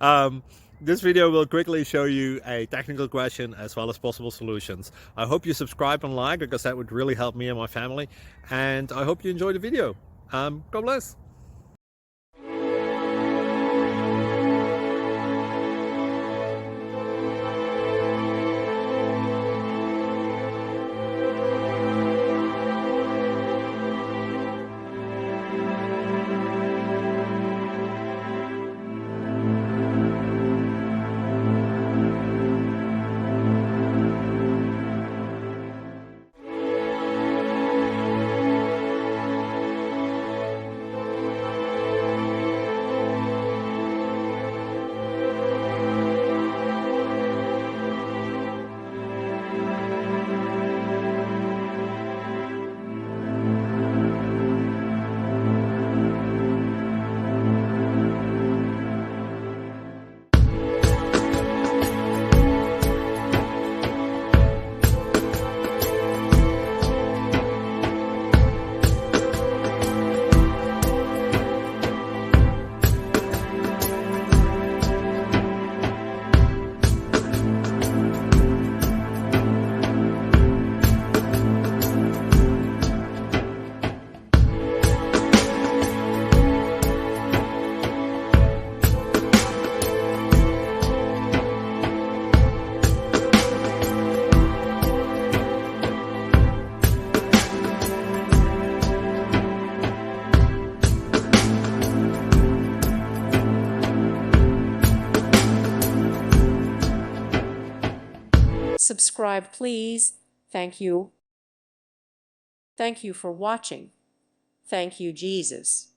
um, this video will quickly show you a technical question as well as possible solutions. I hope you subscribe and like, because that would really help me and my family. And I hope you enjoy the video. God bless. Subscribe, please. Thank you. Thank you for watching. Thank you, Jesus.